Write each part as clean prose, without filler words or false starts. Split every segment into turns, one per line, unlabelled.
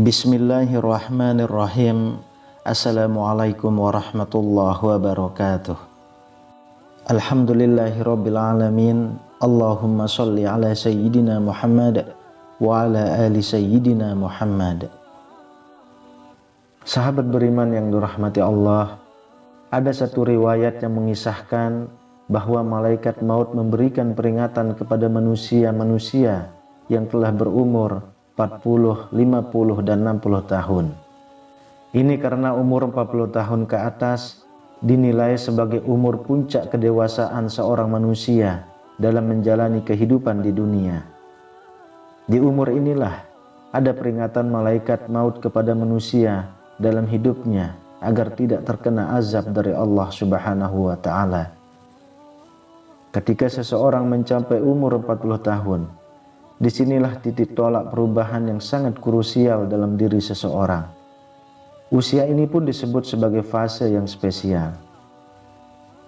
Bismillahirrahmanirrahim. Assalamualaikum warahmatullahi wabarakatuh. Alhamdulillahirabbil alamin. Allahumma shalli ala sayyidina Muhammad wa ala ali sayyidina Muhammad. Sahabat beriman yang dirahmati Allah, ada satu riwayat yang mengisahkan bahwa malaikat maut memberikan peringatan kepada manusia-manusia yang telah berumur 40, 50, dan 60 tahun. Ini karena umur 40 tahun ke atas dinilai sebagai umur puncak kedewasaan seorang manusia dalam menjalani kehidupan di dunia. Di umur inilah ada peringatan malaikat maut kepada manusia dalam hidupnya agar tidak terkena azab dari Allah Subhanahu wa Ta'ala. Ketika seseorang mencapai umur 40 tahun, disinilah titik tolak perubahan yang sangat krusial dalam diri seseorang. Usia ini pun disebut sebagai fase yang spesial.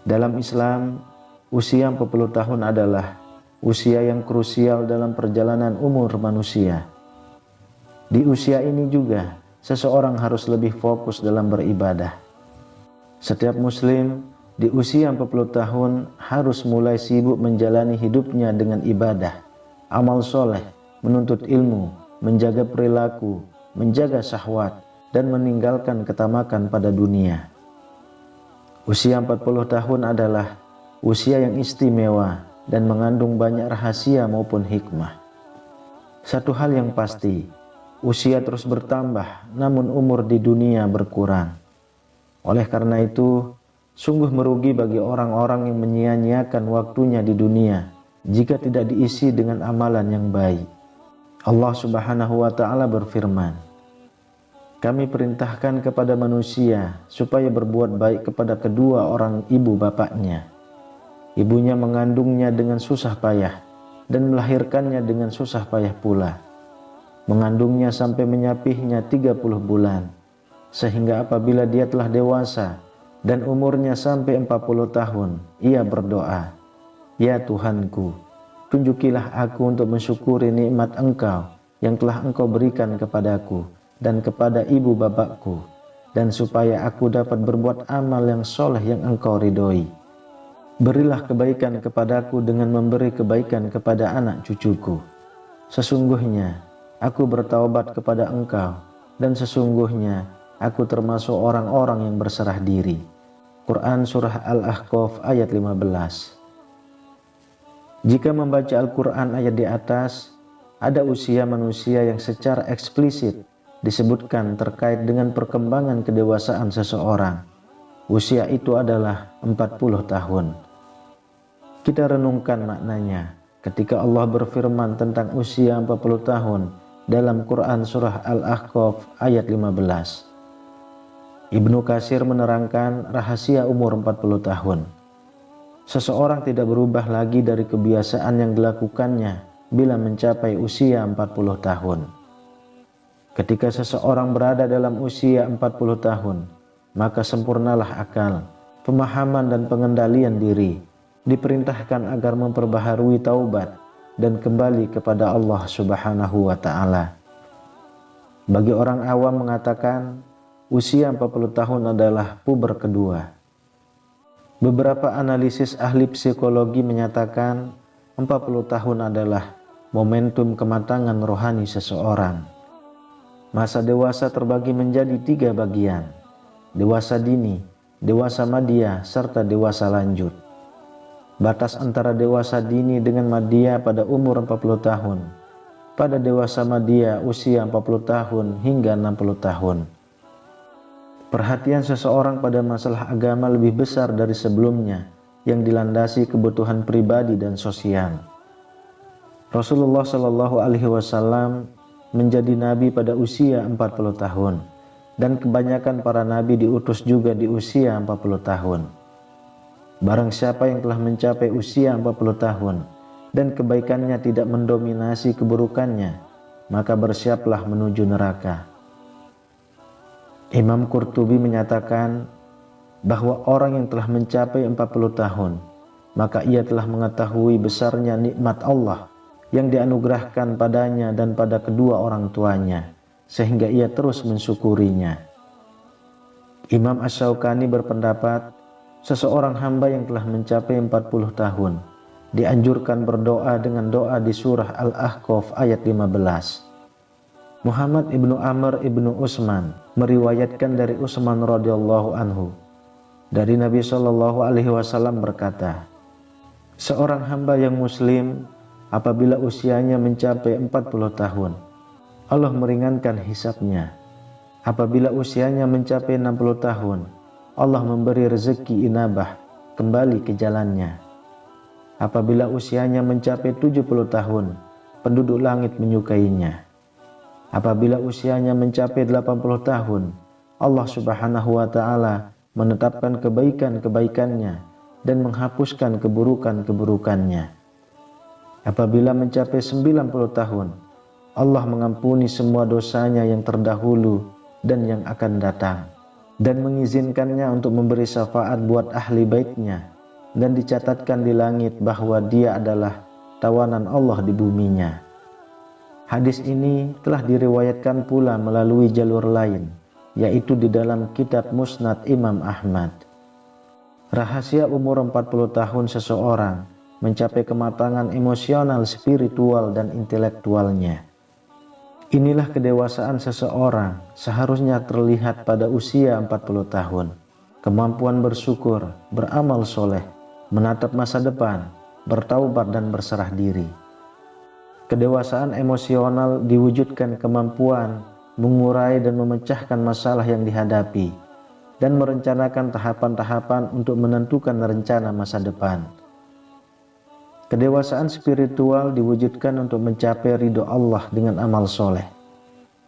Dalam Islam, usia 40 tahun adalah usia yang krusial dalam perjalanan umur manusia. Di usia ini juga, seseorang harus lebih fokus dalam beribadah. Setiap muslim di usia 40 tahun harus mulai sibuk menjalani hidupnya dengan ibadah, amal soleh, menuntut ilmu, menjaga perilaku, menjaga syahwat, dan meninggalkan ketamakan pada dunia. Usia 40 tahun adalah usia yang istimewa dan mengandung banyak rahasia maupun hikmah. Satu hal yang pasti, usia terus bertambah, namun umur di dunia berkurang. Oleh karena itu, sungguh merugi bagi orang-orang yang menyia-nyiakan waktunya di dunia jika tidak diisi dengan amalan yang baik. Allah Subhanahu wa Ta'ala berfirman, "Kami perintahkan kepada manusia supaya berbuat baik kepada kedua orang ibu bapaknya. Ibunya mengandungnya dengan susah payah dan melahirkannya dengan susah payah pula. Mengandungnya sampai menyapihnya 30 bulan, sehingga apabila dia telah dewasa dan umurnya sampai 40 tahun, ia berdoa, 'Ya Tuhanku, tunjukilah aku untuk mensyukuri nikmat Engkau yang telah Engkau berikan kepadaku dan kepada ibu bapakku, dan supaya aku dapat berbuat amal yang soleh yang Engkau ridhoi. Berilah kebaikan kepadaku dengan memberi kebaikan kepada anak cucuku. Sesungguhnya aku bertaubat kepada Engkau, dan sesungguhnya aku termasuk orang-orang yang berserah diri." Quran Surah Al-Ahqaf ayat 15. Jika membaca Al-Quran ayat di atas, ada usia manusia yang secara eksplisit disebutkan terkait dengan perkembangan kedewasaan seseorang. Usia itu adalah 40 tahun. Kita renungkan maknanya ketika Allah berfirman tentang usia 40 tahun dalam Quran Surah Al-Ahqaf ayat 15. Ibnu Katsir menerangkan rahasia umur 40 tahun. Seseorang tidak berubah lagi dari kebiasaan yang dilakukannya bila mencapai usia 40 tahun. Ketika seseorang berada dalam usia 40 tahun, maka sempurnalah akal, pemahaman, dan pengendalian diri. Diperintahkan agar memperbaharui taubat dan kembali kepada Allah Subhanahu wa Ta'ala. Bagi orang awam mengatakan usia 40 tahun adalah puber kedua. Beberapa analisis ahli psikologi menyatakan 40 tahun adalah momentum kematangan rohani seseorang. Masa dewasa terbagi menjadi 3 bagian: dewasa dini, dewasa madya, serta dewasa lanjut. Batas antara dewasa dini dengan madya pada umur 40 tahun. Pada dewasa madya usia 40 tahun hingga 60 tahun. Perhatian seseorang pada masalah agama lebih besar dari sebelumnya yang dilandasi kebutuhan pribadi dan sosial. Rasulullah Shallallahu Alaihi Wasallam menjadi nabi pada usia 40 tahun, dan kebanyakan para nabi diutus juga di usia 40 tahun. Barang siapa yang telah mencapai usia 40 tahun dan kebaikannya tidak mendominasi keburukannya, maka bersiaplah menuju neraka. Imam Qurtubi menyatakan bahwa orang yang telah mencapai 40 tahun, maka ia telah mengetahui besarnya nikmat Allah yang dianugerahkan padanya dan pada kedua orang tuanya, sehingga ia terus mensyukurinya. Imam Asy-Syaukani berpendapat, seseorang hamba yang telah mencapai 40 tahun dianjurkan berdoa dengan doa di surah Al-Ahqaf ayat 15. Muhammad ibnu Amr ibnu Utsman meriwayatkan dari Utsman radhiyallahu anhu dari Nabi Shallallahu alaihi wasallam berkata, seorang hamba yang muslim apabila usianya mencapai 40 tahun, Allah meringankan hisabnya. Apabila usianya mencapai 60 tahun, Allah memberi rezeki inabah kembali ke jalannya. Apabila usianya mencapai 70 tahun, penduduk langit menyukainya. Apabila usianya mencapai 80 tahun, Allah Subhanahu wa Ta'ala menetapkan kebaikan-kebaikannya dan menghapuskan keburukan-keburukannya. Apabila mencapai 90 tahun, Allah mengampuni semua dosanya yang terdahulu dan yang akan datang, dan mengizinkannya untuk memberi syafaat buat ahli baitnya, dan dicatatkan di langit bahwa dia adalah tawanan Allah di buminya. Hadis ini telah diriwayatkan pula melalui jalur lain, yaitu di dalam kitab Musnad Imam Ahmad. Rahasia umur 40 tahun seseorang mencapai kematangan emosional, spiritual, dan intelektualnya. Inilah kedewasaan seseorang seharusnya terlihat pada usia 40 tahun. Kemampuan bersyukur, beramal soleh, menatap masa depan, bertaubat dan berserah diri. Kedewasaan emosional diwujudkan kemampuan mengurai dan memecahkan masalah yang dihadapi dan merencanakan tahapan-tahapan untuk menentukan rencana masa depan. Kedewasaan spiritual diwujudkan untuk mencapai ridho Allah dengan amal soleh,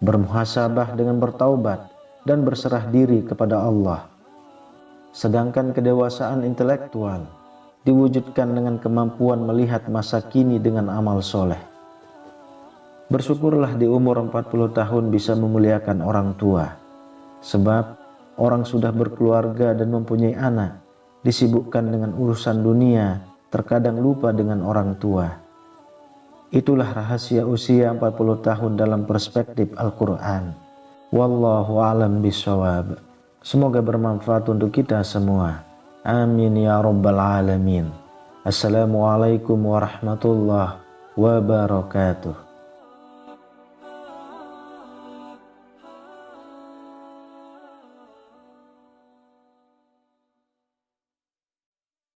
bermuhasabah dengan bertaubat, dan berserah diri kepada Allah. Sedangkan kedewasaan intelektual diwujudkan dengan kemampuan melihat masa kini dengan amal soleh. Bersyukurlah di umur 40 tahun bisa memuliakan orang tua, sebab orang sudah berkeluarga dan mempunyai anak, disibukkan dengan urusan dunia, terkadang lupa dengan orang tua. Itulah rahasia usia 40 tahun dalam perspektif Al-Quran. Wallahu a'lam bishawab. Semoga bermanfaat untuk kita semua. Amin ya rabbal alamin. Assalamualaikum warahmatullahi wabarakatuh.